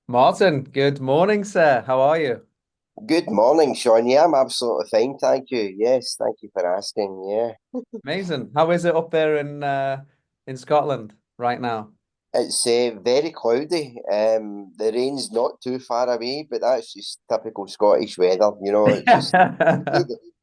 Martin, good morning, sir. How are you? Good morning, Sean. Yeah, I'm absolutely fine, thank you. Yes, thank you for asking. Yeah, Amazing. How is it up there in Scotland right now? it's very cloudy. The rain's not too far away, but that's just typical Scottish weather. It's just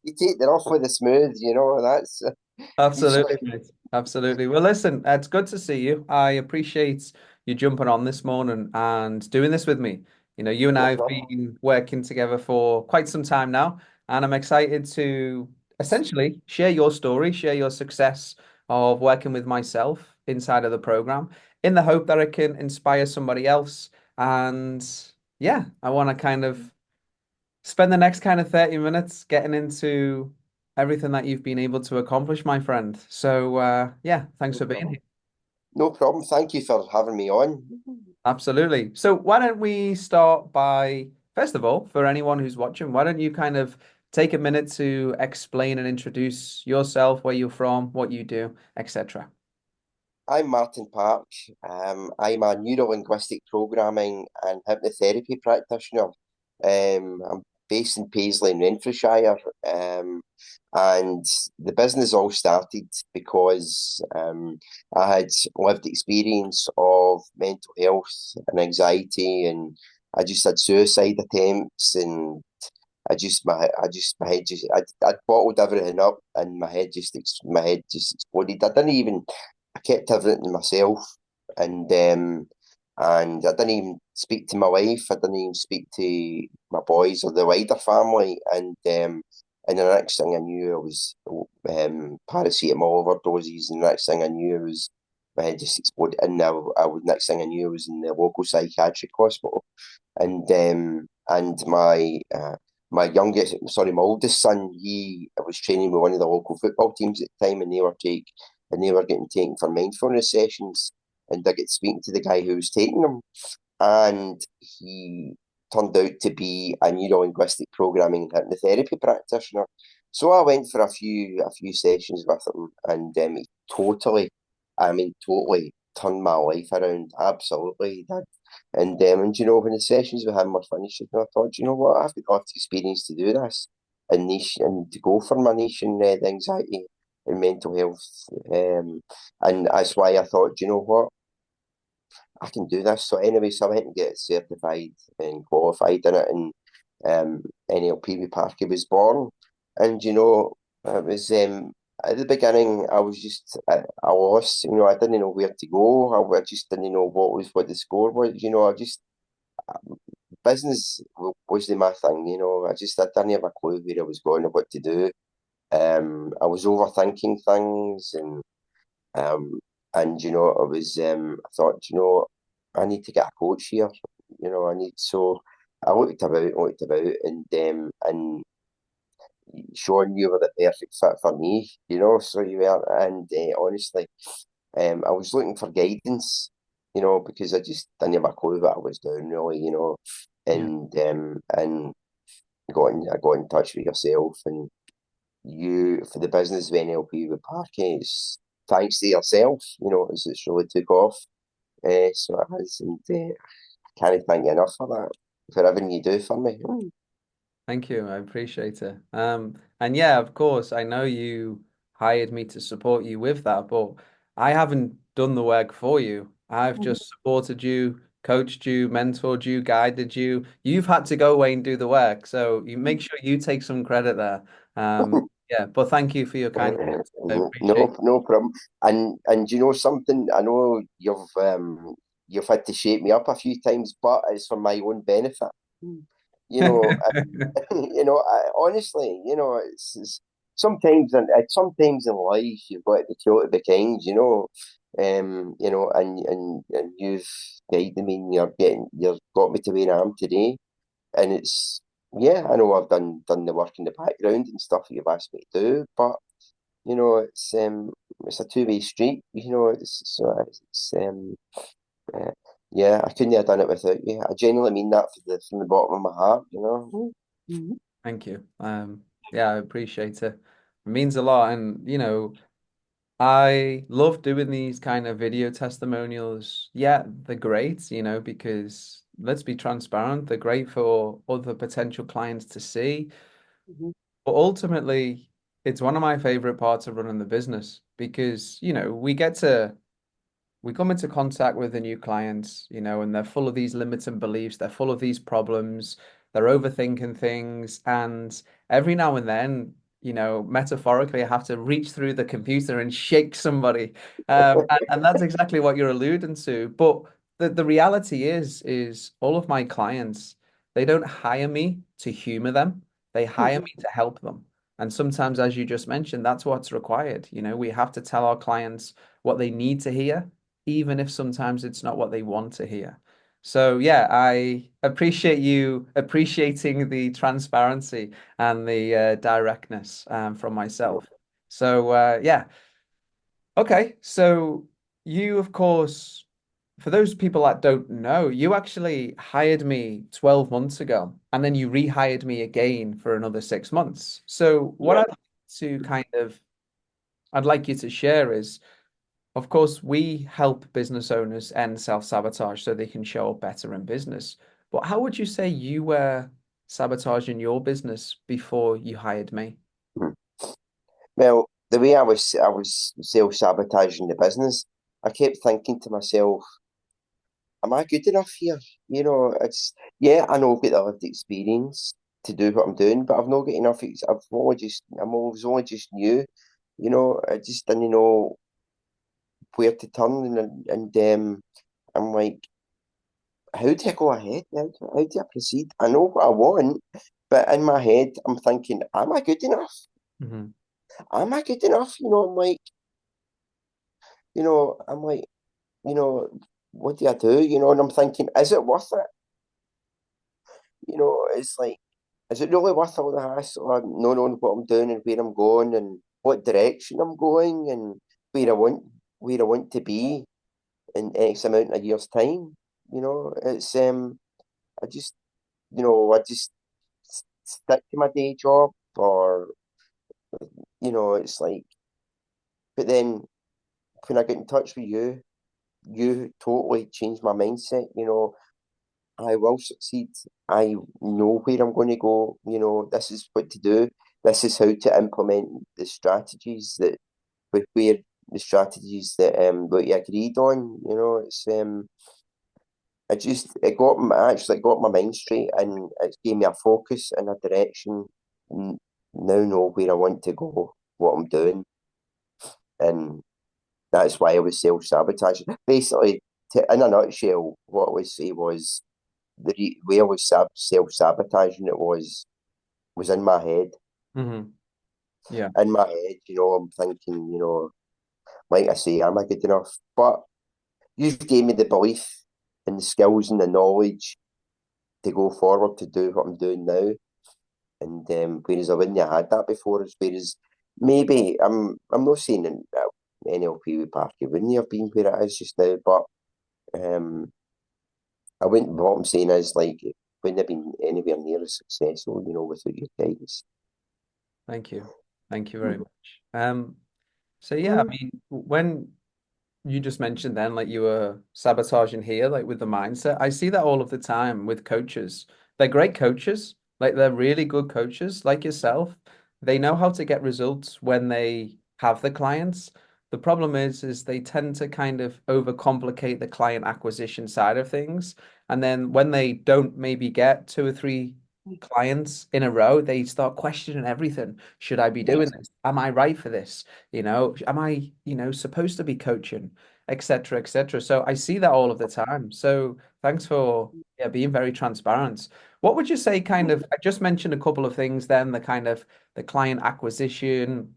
you take the rough with the smooth. That's you just Absolutely, mate. Absolutely. Well, listen, it's good to see you. I appreciate you jumping on this morning and doing this with me. You and no I have problem. been working together for quite some time now, and I'm excited to essentially share your story, share your success of working with myself inside of the program in the hope that it can inspire somebody else. And yeah, I want to kind of spend the next kind of 30 minutes getting into everything that you've been able to accomplish, my friend. So, yeah, thanks No for being problem. here. No problem. Thank you for having me on. Absolutely. So, why don't we start by, first of all, for anyone who's watching, why don't you kind of take a minute to explain and introduce yourself, where you're from, what you do, etc. I'm Martin Park. I'm a neuro-linguistic programming and hypnotherapy practitioner. I'm based in Paisley in Renfrewshire. And the business all started because I had lived experience of mental health and anxiety, and I just had suicide attempts, and my head just, I'd bottled everything up, and my head just exploded. I kept everything to myself, and I didn't even speak to my wife. I didn't even speak to my boys or the wider family, and the next thing I knew, I was paracetamol overdoses, and the next thing I knew, I was my head just exploded, and next thing I knew, I was in the local psychiatric hospital, and my oldest son, he was training with one of the local football teams at the time, and they were getting taken for mindfulness sessions, and I get speaking to the guy who was taking them, and he turned out to be a neuro-linguistic programming and hypnotherapy practitioner. So I went for a few sessions with him, and he totally turned my life around. Absolutely, he did. And when the sessions with him were finished, I thought, what, I've got the experience to do this and niche and to go for my niche in the anxiety and mental health. And that's why I thought, what, I can do this. So I went and get certified and qualified in it, and NLP with Parky was born. And it was at the beginning, I was just I lost. I didn't know where to go. I just didn't know what the score was. I just business wasn't my thing. I didn't have a clue where I was going or what to do. I was overthinking things, um, I thought, I need to get a coach here. So I looked about, and Sean, you were the perfect fit for me. So you were, and honestly, I was looking for guidance. Because I just didn't have a clue what I was doing, really. Yeah. And I got in touch with yourself, and you for the business of NLP with Parkes, thanks to yourself, it's really took off. So it has, and I can't thank you enough for that, for everything you do for me. Thank you. I appreciate it. And yeah, of course, I know you hired me to support you with that, but I haven't done the work for you. I've just supported you, coached you, mentored you, guided you. You've had to go away and do the work. So you make sure you take some credit there. Yeah, but thank you for your kind words. I appreciate No problem. And you know something? I know you've had to shape me up a few times, but it's for my own benefit. You know, it. honestly, it's sometimes in life you've got to be two to be kind. And you've guided me, and you've got me to where I am today. And it's yeah, I know I've done the work in the background and stuff that you've asked me to do, but it's a two-way street. Uh, yeah, I couldn't have done it without you. I genuinely mean that from the bottom of my heart. Mhm. Thank you. Yeah, I appreciate it. It means a lot. And, I love doing these kind of video testimonials. Yeah, they're great, because let's be transparent. They're great for other potential clients to see. Mhm. But ultimately, it's one of my favorite parts of running the business because, we come into contact with the new clients, and they're full of these limiting beliefs, they're full of these problems, they're overthinking things, and every now and then, metaphorically, I have to reach through the computer and shake somebody, and that's exactly what you're alluding to. But the reality is all of my clients, they don't hire me to humor them; they hire me to help them. And sometimes, as you just mentioned, that's what's required. We have to tell our clients what they need to hear even if sometimes it's not what they want to hear. So yeah, I appreciate you appreciating the transparency and the directness from myself. So yeah, okay. So you, of course, for those people that don't know, you actually hired me 12 months ago, and then you rehired me again for another 6 months. So what Yeah. I'd like you to share is, of course, we help business owners end self-sabotage so they can show up better in business. But how would you say you were sabotaging your business before you hired me? Mhm. Well, the way I was self-sabotaging the business, I kept thinking to myself, am I good enough here? It's yeah, I know I've got the lived experience to do what I'm doing, but I've not got enough. I'm always only just new. I just didn't know where to turn, and I'm like, how do I go ahead? How do I proceed? I know what I want, but in my head, I'm thinking, am I good enough? Hmm. Am I good enough? I'm like, you know, what do I do? And I'm thinking, is it worth it? It's like, is it really worth all the hassle? Or not knowing what I'm doing and where I'm going and what direction I'm going and where I want where I want to be in X amount of years' time. I just I just stick to my day job or it's like, but then when I get in touch with you, you totally changed my mindset. I will succeed. I know where I'm going to go. This is what to do. This is how to implement the strategies where the strategies that you agreed on. It got my mind straight and it gave me a focus and a direction. N- Now know where I want to go, what I'm doing, and that's why I was self-sabotaging. Basically, in a nutshell, what I would say was way I was self-sabotaging it was in my head. Hmm. Yeah. In my head, I'm thinking, like I say, am I good enough? But you gave me the belief and the skills and the knowledge to go forward to do what I'm doing now. And whereas I wouldn't have had that before, whereas maybe I'm not saying in NLP with Parky wouldn't have been where it is just now, but um, I wouldn't. What I'm saying is like it wouldn't have been anywhere near as successful, without your guidance. Thank you. Thank you very Mhm. much. So yeah, I mean, when you just mentioned then, like you were sabotaging here, like with the mindset. I see that all of the time with coaches. They're great coaches, like they're really good coaches, like yourself. They know how to get results when they have the clients. The problem is they tend to kind of overcomplicate the client acquisition side of things. And then when they don't maybe get two or three clients in a row, they start questioning everything. Should I be doing Yes. this? Am I right for this? Am I, supposed to be coaching, etc., etc. So I see that all of the time. So thanks for being very transparent. What would you say kind of, I just mentioned a couple of things then, the kind of the client acquisition,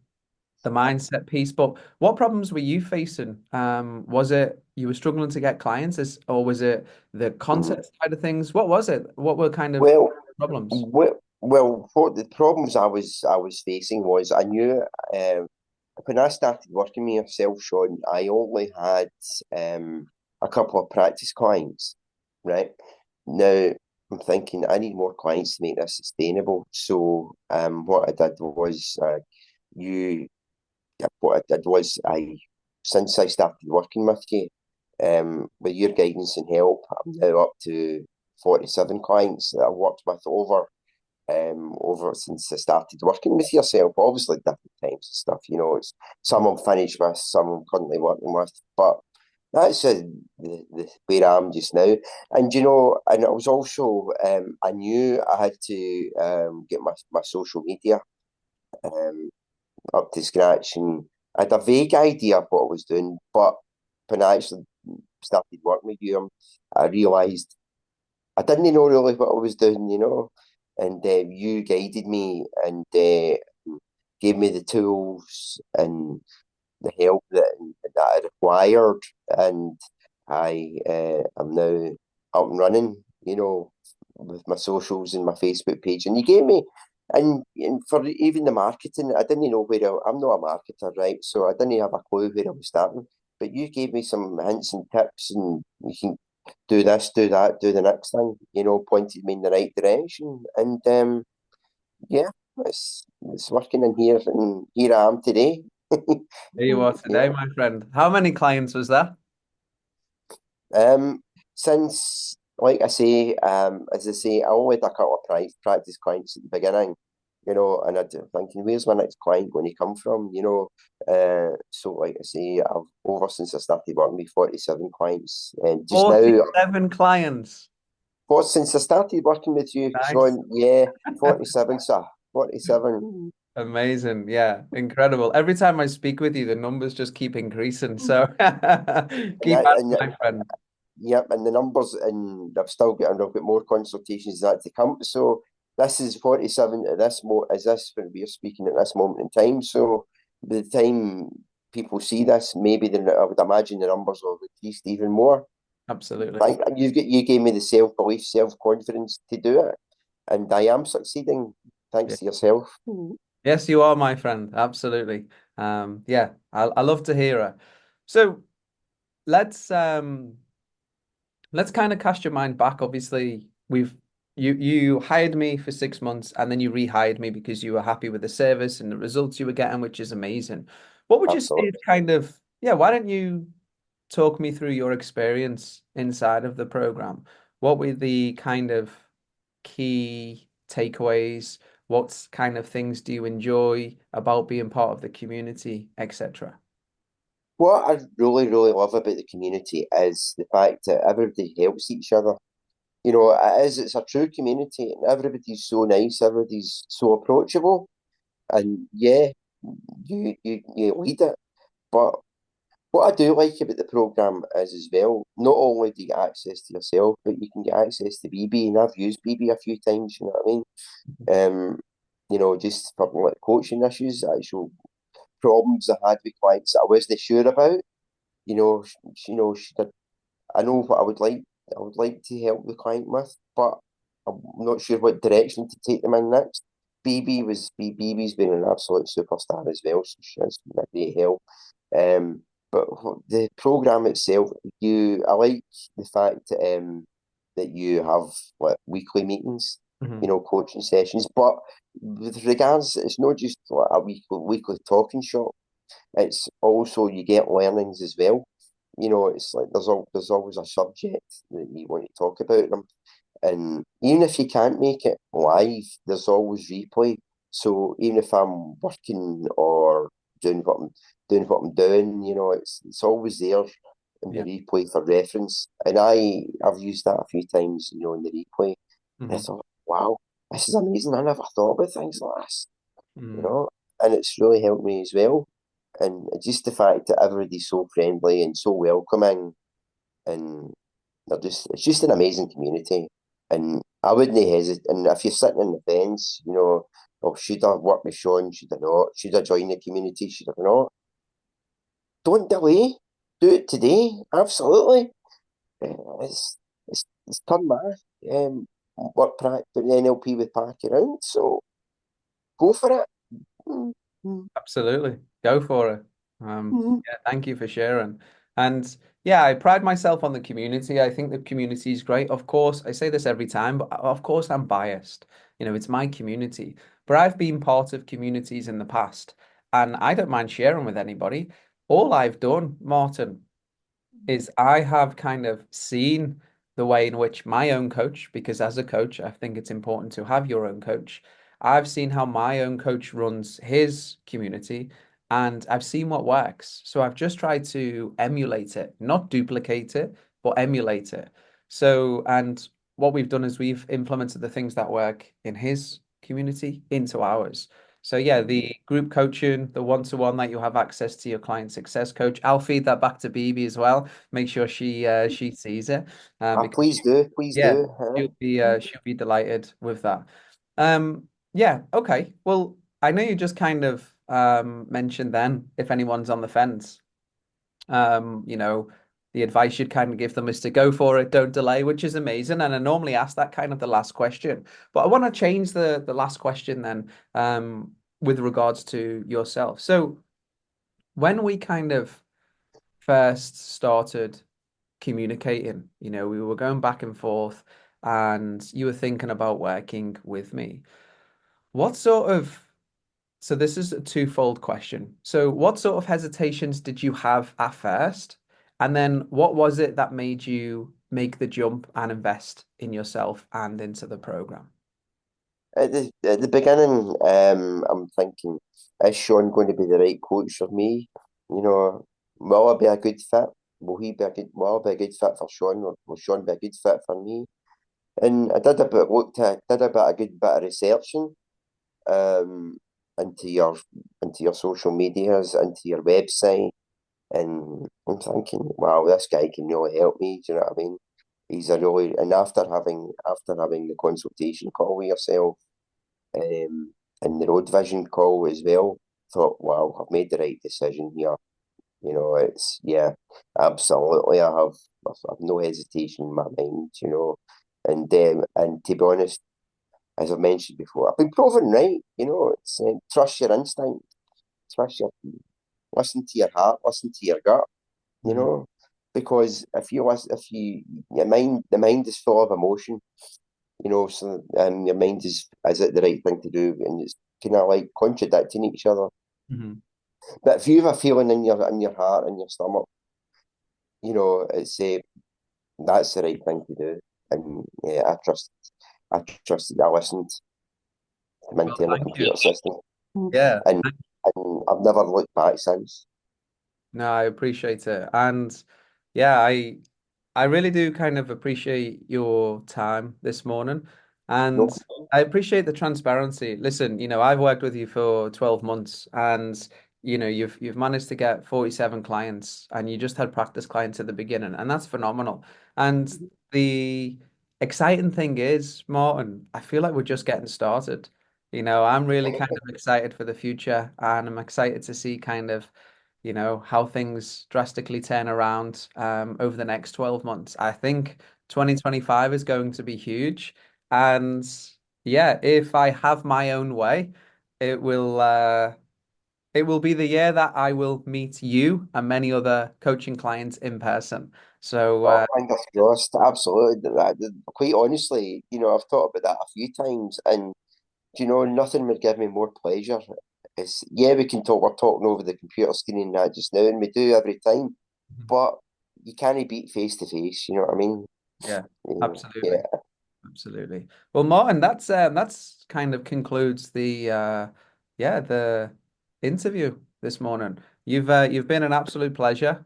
the mindset piece, but what problems were you facing? Was it you were struggling to get clients, or was it the Mhm. content side of things? What was it? What were kind of Well, problems? what the problems I was facing was I knew when I started working with yourself, Sean, I only had a couple of practice clients, right? Now I'm thinking I need more clients to make this sustainable. So what I did was you what I did was since I started working with you, with your guidance and help, I'm now up to 47 clients that I've worked with over since I started working with yourself. Obviously, different times and stuff. It's some I'm finished with, some I'm currently working with, but that's where I am just now. And and it was also I knew I had to get my social media um, up to scratch, and I had a vague idea of what I was doing, but when I actually started working with you, I realised I didn't know really what I was doing, and you guided me and gave me the tools and the help that I required, and I am now up and running, with my socials and my Facebook page. And you gave me, and for even the marketing, I didn't know I'm not a marketer, right? So I didn't have a clue where I was starting. But you gave me some hints and tips, and you can do this, do that, do the next thing, pointed me in the right direction. And yeah, it's working in here, and here I am today. Here you are today, Yeah. my friend. How many clients was that? Um, since, like I say, as I say, I only had a couple of practice clients at the beginning, and I'm thinking, where's my next client going to come from? So, like I say, I've over since I started working with 47 clients, and just now, 47 clients. since I started working with you, Nice. Sean, yeah, 47, sir, 47. Amazing. Yeah, incredible. Every time I speak with you, the numbers just keep increasing. So And keep that, at it, and my friend. Yep, and the numbers, and I've got more consultations that to come. So this is 47 at this as this when we're speaking at this moment in time. So by the time people see this, maybe I would imagine the numbers will have increased even more. Absolutely. Thank you gave me the self belief, self confidence to do it, and I am succeeding Yeah. thanks to yourself. Yes, you are, my friend. Absolutely. Yeah, I love to hear it. So let's let's kind of cast your mind back. Obviously, you hired me for 6 months and then you rehired me because you were happy with the service and the results you were getting, which is amazing. What would you say is Absolutely. kind of, yeah, why don't you talk me through your experience inside of the program? What were the kind of key takeaways? What kind of things do you enjoy about being part of the community, etc.? What I really, really love about the community is the fact that everybody helps each other. It's a true community, and everybody's so nice, everybody's so approachable, and yeah, you lead it. But what I do like about the program is as well, not only do you get access to yourself, but you can get access to BB, and I've used BB a few times, you know what I mean? Just for like coaching issues, actual problems I had with clients that I wasn't sure about, should I know what I would like to help the client with, but I'm not sure what direction to take them in next. BB's been an absolute superstar as well, so she has been a great help. But the program itself, I like the fact that you have like weekly meetings, Hmm. coaching sessions. But with regards, it's not just like a weekly talking shop. It's also you get learnings as well. It's like there's always a subject that you want to talk about them, and even if you can't make it live, there's always replay. So even if I'm working or doing what I'm doing, it's always there in the Yeah. replay for reference. And I've used that a few times, in the replay. And I Hmm. thought, wow, this is amazing. I never thought about things like this, you Hmm. know, and it's really helped me as well. And just the fact that everybody's so friendly and so welcoming, and it's just an amazing community. And I wouldn't hesitate. And if you're sitting in the fence, oh, should I work with Sean? Should I not? Should I join the community? Should I not? Don't delay. Do it today. Absolutely. It's turn math. Work practice NLP with Park around. So go for it. Mm, mm, Absolutely. Go for it. mm. Yeah, thank you for sharing. And yeah, I pride myself on the community. I think the community is great. Of course, I say this every time, but of course I'm biased. It's my community. But I've been part of communities in the past, and I don't mind sharing with anybody. All I've done, Martin, is I have kind of seen the way in which my own coach, because as a coach, I think it's important to have your own coach. I've seen how my own coach runs his community and I've seen what works. So I've just tried to emulate it, not duplicate it, but emulate it. So, and what we've done is we've implemented the things that work in his community into ours. So yeah, the group coaching, the one-to-one that you have access to your client success coach. I'll feed that back to BB as well. Make sure she sees it. Because Please yeah, do. she'll be delighted with that. Yeah, okay. Well, I know you just kind of mentioned then if anyone's on the fence, you know, the advice you'd kind of give them is to go for it, don't delay, which is amazing. And I normally ask that kind of the last question, but I want to change the last question then, with regards to yourself. So when we kind of first started communicating, we were going back and forth, and you were thinking about working with me. What sort of So this is a twofold question. So what sort of hesitations did you have at first? And then what was it that made you make the jump and invest in yourself and into the program? At the beginning, I'm thinking, is Sean going to be the right coach for me? You know, will I be a good fit? Will I be a good fit for Sean? Or will Sean be a good fit for me? And I did a good bit of researching, um, into your social medias, into your website, and I'm thinking, wow, this guy can really help me. Do you know what I mean? And after having the consultation call with yourself, and the road vision call as well, thought, wow, I've made the right decision here. It's, yeah, absolutely. I've no hesitation in my mind. And to be honest, as I've mentioned before, I've been proven right. It's trust your instinct, trust your listen to your heart, listen to your gut. You Mhm. know, because the mind is full of emotion. So your mind is it the right thing to do, and it's kind of like contradicting each other. Mhm. But if you have a feeling in your heart, in your stomach, it's that's the right thing to do. And yeah, I trusted, I listened to my Well, internal thank you. computer system, Yeah. and and I've never looked back since. No, I appreciate it. And yeah, I really do kind of appreciate your time this morning. No, And I appreciate the transparency. Listen, I've worked with you for 12 months and you've managed to get 47 clients and you just had practice clients at the beginning, and that's phenomenal. And the exciting thing is, Martin, I feel like we're just getting started. I'm really kind of excited for the future, and I'm excited to see kind of how things drastically turn around over the next 12 months. I think 2025 is going to be huge. And yeah, if I have my own way, it will uh it will be the year that I will meet you and many other coaching clients in person. So oh, fingers crossed, absolutely. Quite honestly, I've thought about that a few times, and nothing would give me more pleasure. Yeah, we can talk. We're talking over the computer screen and that just now, and we do every time. But you can't beat face to face. You know what I mean? yeah, Yeah. absolutely. Absolutely. Well, Martin, that's kind of concludes the interview this morning. You've been an absolute pleasure.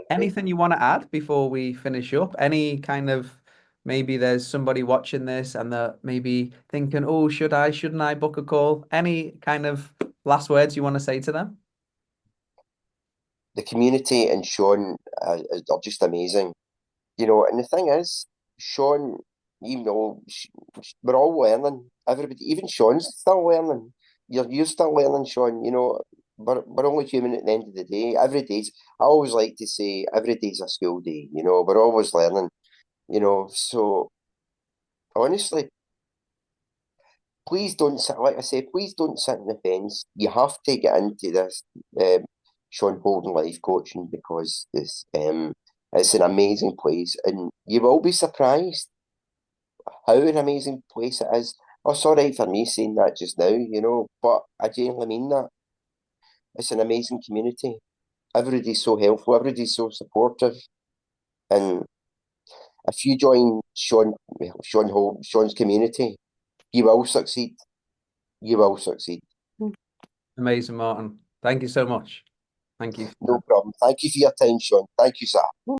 Anything you want to add before we finish up? Any kind of, maybe there's somebody watching this and they're maybe thinking, oh, shouldn't I book a call? Any kind of last words you want to say to them? The community and Sean are just amazing. And the thing is, Sean, we're all learning. Everybody, even Sean's still learning. You're still learning, Sean. We're only human at the end of the day. I always like to say, every day's a school day. We're always learning. So honestly, please don't sit. Like I say, please don't sit on the fence. You have to get into this, Sean Holden life coaching, because it's an amazing place, and you will be surprised how an amazing place it is. Oh, it's all right for me saying that just now, but I genuinely mean that. It's an amazing community. Everybody's so helpful, everybody's so supportive, and if you join Sean's community, you will succeed. You will succeed. Amazing, Martin. Thank you so much. Thank you for No that. problem. Thank you for your time, Sean. Thank you, sir.